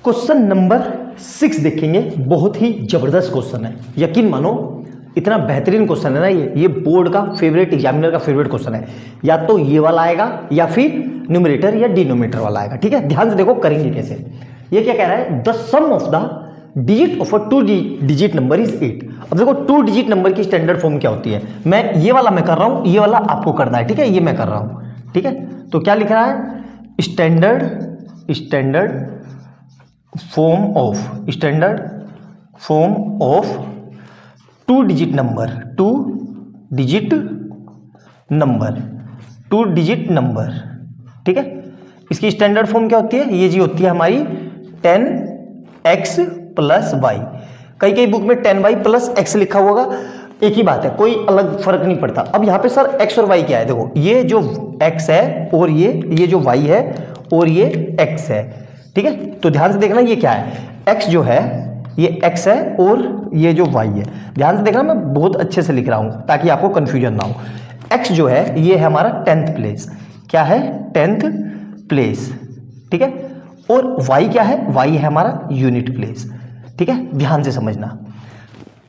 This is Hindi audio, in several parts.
क्वेश्चन नंबर 6 देखेंगे। बहुत ही जबरदस्त क्वेश्चन है, यकीन मानो इतना बेहतरीन क्वेश्चन है ना ये बोर्ड का फेवरेट, एग्जामिनर का फेवरेट क्वेश्चन है। या तो ये वाला आएगा या फिर न्यूमरेटर या डिनोमिनेटर वाला आएगा। ठीक है, ध्यान से देखो करेंगे कैसे। ये क्या कह रहा है, the sum of the digit of a 2 digit number is 8। अब देखो 2 डिजिट नंबर की स्टैंडर्ड फॉर्म क्या होती है, मैं ये वाला मैं कर रहा हूं, ये वाला आपको करना है। ठीक है, ये मैं कर रहा हूं। ठीक है, तो क्या लिख रहा है, standard form of 2 digit number. ठीक है, इसकी स्टैंडर्ड फॉर्म क्या होती है, ये जी होती है हमारी 10x + y। कई बुक में 10y + x लिखा होगा, एक ही बात है, कोई अलग फर्क नहीं पड़ता। अब यहाँ पे सर x और y क्या है, देखो ये जो x है और ये जो y है और ये x है। ठीक है, तो ध्यान से देखना ये क्या है, x जो है ये x है और ये जो y है। ध्यान से देखना, मैं बहुत अच्छे से लिख रहा हूं ताकि आपको कंफ्यूजन ना हो। x जो है ये है हमारा 10th प्लेस, क्या है 10th प्लेस। ठीक है, और y क्या है, y है हमारा यूनिट प्लेस। ठीक है, ध्यान से समझना।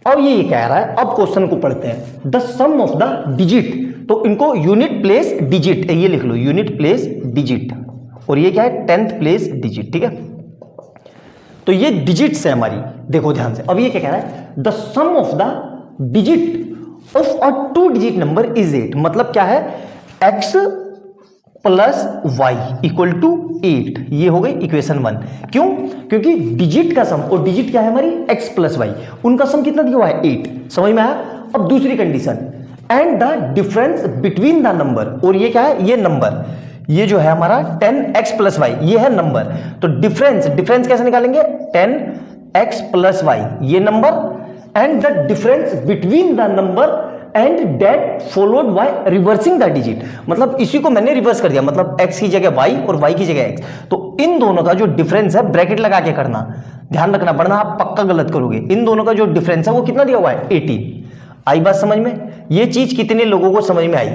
अब ये कह रहा है, अब क्वेश्चन को पढ़ते हैं, the sum of the digit, तो इनको यूनिट प्लेस डिजिट ये लिख लो, यूनिट प्लेस डिजिट, और ये क्या है 10th प्लेस डिजिट। ठीक है, तो ये डिजिट्स है हमारी, देखो ध्यान से। अब ये क्या कह रहा है, the sum of the digit of a 2 digit number is 8। मतलब क्या है, x + y = 8। ये हो गई इक्वेशन 1। क्यों, क्योंकि डिजिट का सम, और डिजिट क्या है हमारी x + y, उनका सम कितना दिया हुआ है 8। समझ में आया। अब दूसरी condition, and the difference between the number, और ये क्या है, ये नंबर, ये जो है हमारा 10x + y, ये है नंबर। तो डिफरेंस कैसे निकालेंगे, 10x + y ये नंबर, and the difference between the number and that followed by reversing the digit. मतलब इसी को मैंने रिवर्स कर दिया, मतलब x की जगह y और y की जगह x। तो इन दोनों का जो डिफरेंस है ब्रैकेट लगा के करना, ध्यान रखना, वरना आप पक्का गलत करोगे। इन दोनों का जो डिफरेंस है वो कितना दिया हुआ है, 18। आई बात समझ में, ये चीज कितने लोगों को समझ में आई।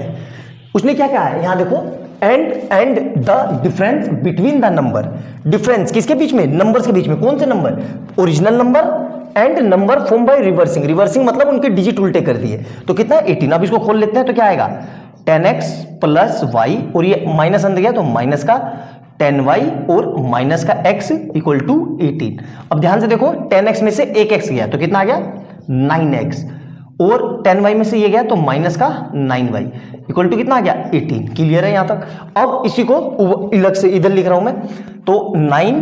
उसने क्या कहा है, यहां देखो, and the difference between the number, difference किसके बीच में, नंबर्स के बीच में। कौन से number, original number and number form by reversing मतलब उनके डिजिट उल्टे कर दिए। तो कितना है 18। अब इसको खोल लेते हैं, तो क्या आएगा 10x + y, और ये माइनस अंदर गया तो माइनस का 10y और माइनस का x = 18। अब ध्यान से देखो, 10x में से एक x गया तो कितना आ गया 9x, और 10y में से ये गया तो माइनस का 9y = कितना आ गया 18। क्लियर है यहां तक। अब इसी को अलग से इधर लिख रहा हूं मैं, तो 9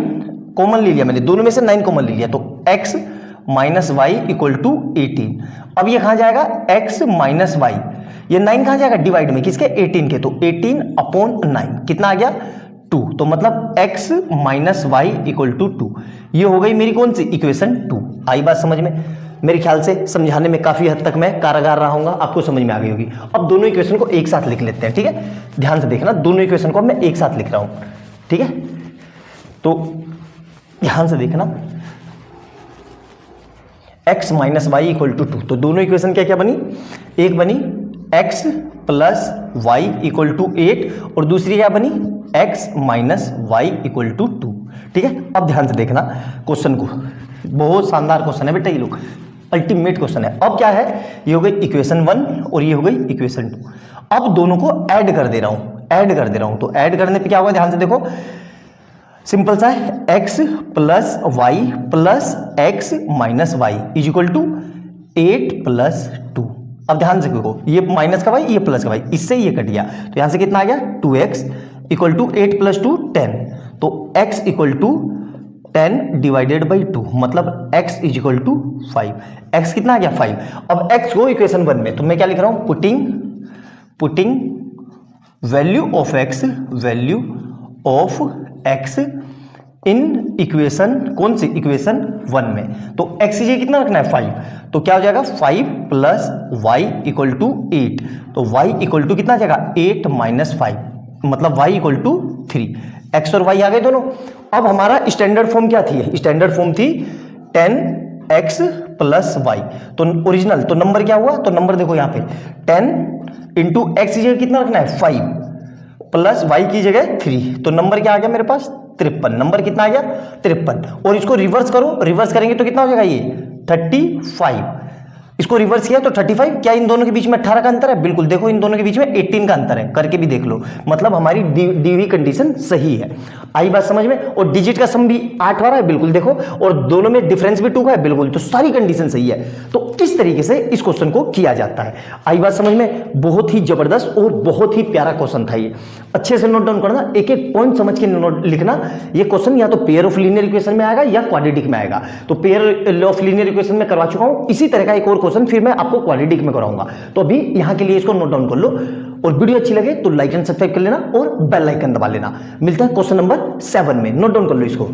कॉमन ले लिया मैंने, दोनों में से 9 कॉमन ले लिया, तो x - y = 18। अब ये कहां जाएगा, x - y, ये 9 कहां जाएगा, डिवाइड में किसके, 18 के, तो 18/9 कितना आ गया 2। तो मतलब x - y = 2। ये हो गई मेरी कौन सी, इक्वेशन 2। आई बात समझ में। मेरे ख्याल से समझाने में काफी हद तक मैं कारगर रहा हूंगा, आपको समझ में आ गई होगी। अब दोनों इक्वेशन को एक साथ लिख लेते हैं। ठीक है, ध्यान से देखना, दोनों इक्वेशन को मैं एक साथ लिख रहा हूं। ठीक है, तो ध्यान से देखना, x - y = 2। तो दोनों इक्वेशन क्या क्या बनी, एक बनी x + y = 8, और दूसरी क्या बनी, x - y = 2। ठीक है, अब ध्यान से देखना क्वेश्चन को, बहुत शानदार क्वेश्चन है बेटा, ये लोग अल्टीमेट क्वेश्चन है। अब क्या है, ये हो गई इक्वेशन 1 और ये हो गई इक्वेशन 2। अब दोनों को ऐड कर दे रहा हूं, तो ऐड करने पे क्या होगा, ध्यान से देखो, सिंपल सा है, x + y + x - y = 8 + 2। अब ध्यान से देखो, ये माइनस का y, ये प्लस का y, इससे ये कट गया, तो यहां से कितना आ गया 2x = 8 + 2 10। तो x = 10 / 2, मतलब x = 5। x कितना आ गया 5। अब x को इक्वेशन 1 में, तो मैं क्या लिख रहा हूं, putting value of x in equation, कौन सी, इक्वेशन 1 में। तो x की जगह कितना रखना है 5, तो क्या हो जाएगा 5 + y = 8। तो y = कितना आ जाएगा 8 - 5, मतलब y = 3। x और y आ गए दोनों। अब हमारा स्टैंडर्ड फॉर्म क्या थी, स्टैंडर्ड फॉर्म थी 10x + y। तो ओरिजिनल, तो नंबर क्या हुआ, तो नंबर देखो यहाँ पे 10 × x की जगह कितना रखना है 5 प्लस वाई की जगह 3, तो नंबर क्या आ गया मेरे पास 53। नंबर कितना आ गया 53। और इसको रिवर्स करो, रिवर्स करेंगे तो कितना हो जाएगा ये 35। इसको रिवर्स किया तो 35। क्या इन दोनों के बीच में 18 का अंतर है? बिल्कुल, देखो इन दोनों के बीच में 18 का अंतर है, करके भी देख लो, मतलब हमारी दी हुई कंडीशन सही है। आई बात समझ में? और डिजिट का सम भी 8 वाला है, बिल्कुल देखो, और दोनों में डिफरेंस भी 2 का है, बिल्कुल, तो सारी कंडीशन सही है। तो इस तरीके से इस क्वेश्चन को किया जाता है। आई बात समझ में? बहुत ही जबरदस्त और बहुत ही प्यारा क्वेश्चन था ये। अच्छे से नोट डाउन करना, एक एक पॉइंट समझ के नोट लिखना। ये क्वेश्चन या तो पेयर ऑफ लीनियर इक्वेशन में आएगा या क्वाड्रेटिक में आएगा। तो पेयर ऑफ लीनियर इक्वेशन में करवा चुका हूं, इसी तरह का एक और क्वेश्चन फिर मैं आपको क्वाड्रेटिक में कराऊंगा। तो अभी यहां के लिए इसको नोट डाउन कर लो, और वीडियो अच्छी लगे तो लाइक एंड सब्सक्राइब कर लेना और बेल आइकन दबा लेना। मिलते हैं क्वेश्चन नंबर 7 में, नोट डाउन कर लो इसको।